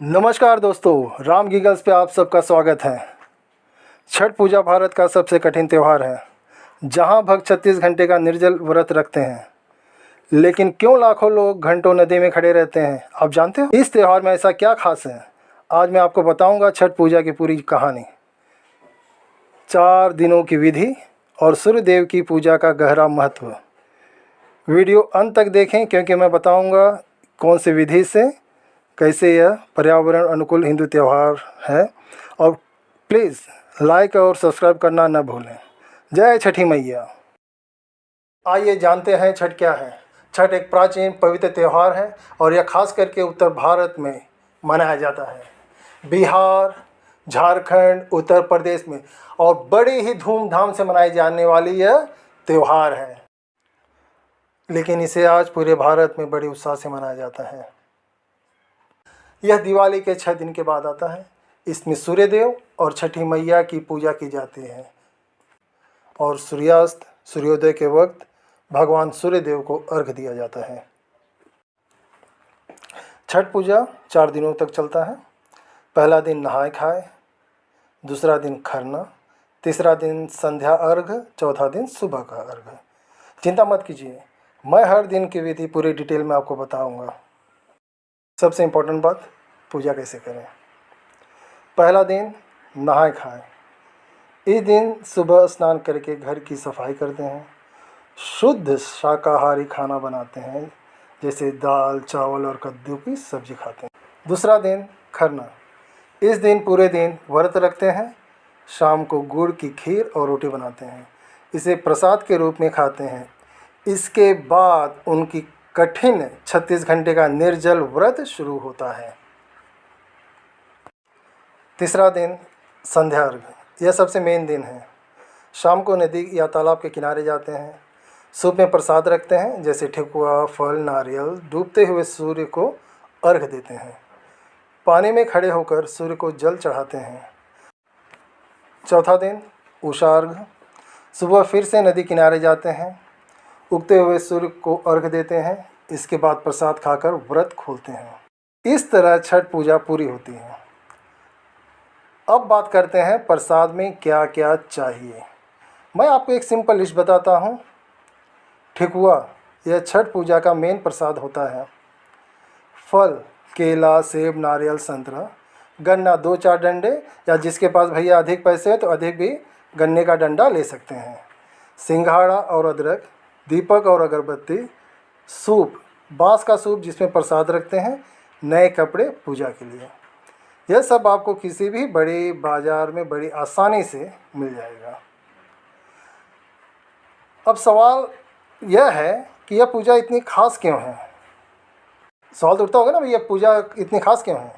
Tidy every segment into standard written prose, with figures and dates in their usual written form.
नमस्कार दोस्तों, राम गीगल्स पे आप सबका स्वागत है। छठ पूजा भारत का सबसे कठिन त्यौहार है, जहां भक्त 36 घंटे का निर्जल व्रत रखते हैं। लेकिन क्यों लाखों लोग घंटों नदी में खड़े रहते हैं, आप जानते हो? इस त्यौहार में ऐसा क्या खास है? आज मैं आपको बताऊंगा छठ पूजा की पूरी कहानी, 4 दिनों की विधि और सूर्य देव की पूजा का गहरा महत्व। वीडियो अंत तक देखें, क्योंकि मैं बताऊंगा कौन सी विधि से कैसे यह पर्यावरण अनुकूल हिंदू त्यौहार है। और प्लीज़ लाइक और सब्सक्राइब करना न भूलें। जय छठी मैया। आइए जानते हैं छठ क्या है। छठ एक प्राचीन पवित्र त्यौहार है और यह खास करके उत्तर भारत में मनाया जाता है। बिहार, झारखंड, उत्तर प्रदेश में और बड़ी ही धूमधाम से मनाई जाने वाली यह त्यौहार है। लेकिन इसे आज पूरे भारत में बड़े उत्साह से मनाया जाता है। यह दिवाली के 6 दिन के बाद आता है। इसमें सूर्यदेव और छठी मैया की पूजा की जाती है और सूर्योदय के वक्त भगवान सूर्यदेव को अर्घ्य दिया जाता है। छठ पूजा 4 दिनों तक चलता है। पहला दिन नहाए खाए, दूसरा दिन खरना, तीसरा दिन संध्या अर्घ्य, चौथा दिन सुबह का अर्घ्य। चिंता मत कीजिए, मैं हर दिन की विधि पूरी डिटेल में आपको बताऊंगा। सबसे इम्पोर्टेंट बात, पूजा कैसे करें। पहला दिन नहाए खाए। इस दिन सुबह स्नान करके घर की सफाई करते हैं, शुद्ध शाकाहारी खाना बनाते हैं, जैसे दाल, चावल और कद्दू की सब्जी खाते हैं। दूसरा दिन खरना। इस दिन पूरे दिन व्रत रखते हैं, शाम को गुड़ की खीर और रोटी बनाते हैं, इसे प्रसाद के रूप में खाते हैं। इसके बाद उनकी कठिन 36 घंटे का निर्जल व्रत शुरू होता है। तीसरा दिन संध्या अर्घ्य, यह सबसे मेन दिन है। शाम को नदी या तालाब के किनारे जाते हैं, सूप में प्रसाद रखते हैं, जैसे ठेकुआ, फल, नारियल। डूबते हुए सूर्य को अर्घ्य देते हैं। पानी में खड़े होकर सूर्य को जल चढ़ाते हैं। चौथा दिन उषा अर्घ्य। सुबह फिर से नदी किनारे जाते हैं, उगते हुए सूर्य को अर्घ्य देते हैं। इसके बाद प्रसाद खाकर व्रत खोलते हैं। इस तरह छठ पूजा पूरी होती है। अब बात करते हैं प्रसाद में क्या क्या चाहिए। मैं आपको एक सिंपल लिस्ट बताता हूँ। ठेकुआ, यह छठ पूजा का मेन प्रसाद होता है। फल, केला, सेब, नारियल, संतरा। गन्ना 2-4 डंडे, या जिसके पास भैया अधिक पैसे हैं तो अधिक भी गन्ने का डंडा ले सकते हैं। सिंघाड़ा और अदरक, दीपक और अगरबत्ती, सूप, बांस का सूप जिसमें प्रसाद रखते हैं, नए कपड़े पूजा के लिए। यह सब आपको किसी भी बड़े बाज़ार में बड़ी आसानी से मिल जाएगा। अब सवाल यह है कि यह पूजा इतनी खास क्यों है। सवाल तो उठता होगा ना, भैया पूजा इतनी खास क्यों है।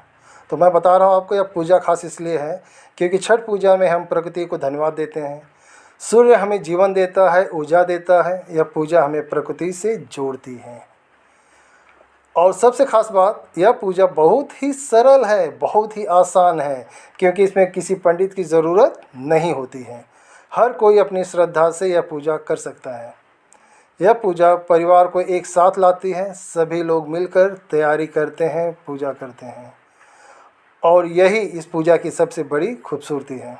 तो मैं बता रहा हूँ आपको, यह पूजा खास इसलिए है क्योंकि छठ पूजा में हम प्रकृति को धन्यवाद देते हैं। सूर्य हमें जीवन देता है, ऊर्जा देता है। यह पूजा हमें प्रकृति से जोड़ती है। और सबसे ख़ास बात, यह पूजा बहुत ही सरल है, बहुत ही आसान है, क्योंकि इसमें किसी पंडित की ज़रूरत नहीं होती है। हर कोई अपनी श्रद्धा से यह पूजा कर सकता है। यह पूजा परिवार को एक साथ लाती है। सभी लोग मिलकर तैयारी करते हैं, पूजा करते हैं, और यही इस पूजा की सबसे बड़ी खूबसूरती है।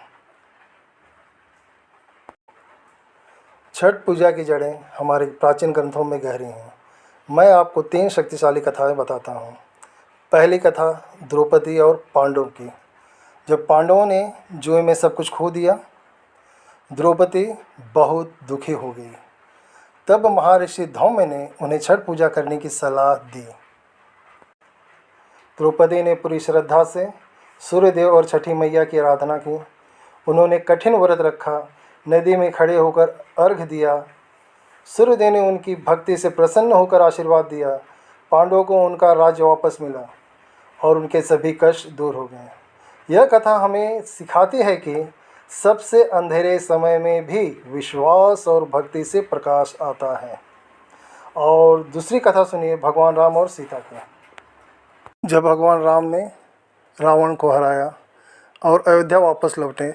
छठ पूजा की जड़ें हमारे प्राचीन ग्रंथों में गहरी हैं। मैं आपको 3 शक्तिशाली कथाएं बताता हूँ। पहली कथा द्रौपदी और पांडवों की। जब पांडवों ने जुए में सब कुछ खो दिया, द्रौपदी बहुत दुखी हो गई। तब महर्षि धौम्य ने उन्हें छठ पूजा करने की सलाह दी। द्रौपदी ने पूरी श्रद्धा से सूर्यदेव और छठी मैया की आराधना की। उन्होंने कठिन व्रत रखा, नदी में खड़े होकर अर्घ्य दिया। सूर्यदेव ने उनकी भक्ति से प्रसन्न होकर आशीर्वाद दिया। पांडवों को उनका राज्य वापस मिला और उनके सभी कष्ट दूर हो गए। यह कथा हमें सिखाती है कि सबसे अंधेरे समय में भी विश्वास और भक्ति से प्रकाश आता है। और दूसरी कथा सुनिए, भगवान राम और सीता की। जब भगवान राम ने रावण को हराया और अयोध्या वापस लौटे,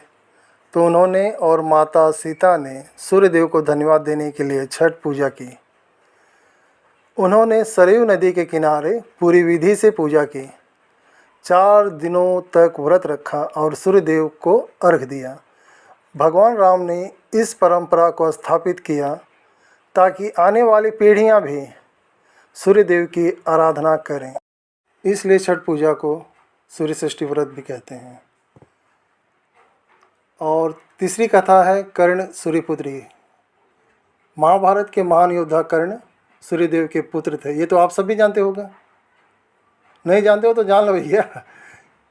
तो उन्होंने और माता सीता ने सूर्यदेव को धन्यवाद देने के लिए छठ पूजा की। उन्होंने सरयू नदी के किनारे पूरी विधि से पूजा की। 4 दिनों तक व्रत रखा और सूर्यदेव को अर्घ दिया। भगवान राम ने इस परंपरा को स्थापित किया ताकि आने वाली पीढ़ियां भी सूर्यदेव की आराधना करें। इसलिए छठ पूजा को सूर्य षष्ठी व्रत भी कहते हैं। और तीसरी कथा है कर्ण सूर्यपुत्री। महाभारत के महान योद्धा कर्ण सूर्यदेव के पुत्र थे। ये तो आप सभी जानते होगा, नहीं जानते हो तो जान लो भैया।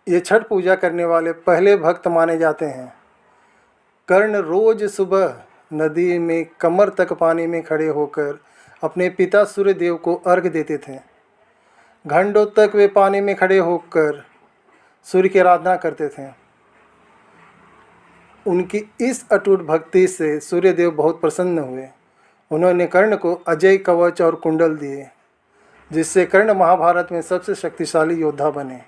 ये छठ पूजा करने वाले पहले भक्त माने जाते हैं। कर्ण रोज सुबह नदी में कमर तक पानी में खड़े होकर अपने पिता सूर्यदेव को अर्घ देते थे। घंटों तक वे पानी में खड़े होकर सूर्य की आराधना करते थे। उनकी इस अटूट भक्ति से सूर्यदेव बहुत प्रसन्न हुए। उन्होंने कर्ण को अजय कवच और कुंडल दिए, जिससे कर्ण महाभारत में सबसे शक्तिशाली योद्धा बने।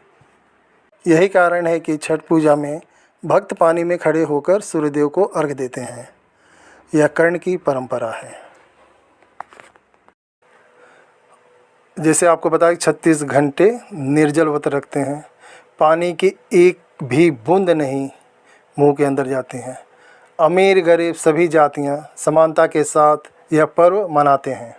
यही कारण है कि छठ पूजा में भक्त पानी में खड़े होकर सूर्यदेव को अर्घ देते हैं। यह कर्ण की परंपरा है। जैसे आपको बताया 36 घंटे निर्जल व्रत रखते हैं, पानी की एक भी बूंद नहीं मुंह के अंदर जाती हैं। अमीर गरीब सभी जातियां समानता के साथ यह पर्व मनाते हैं।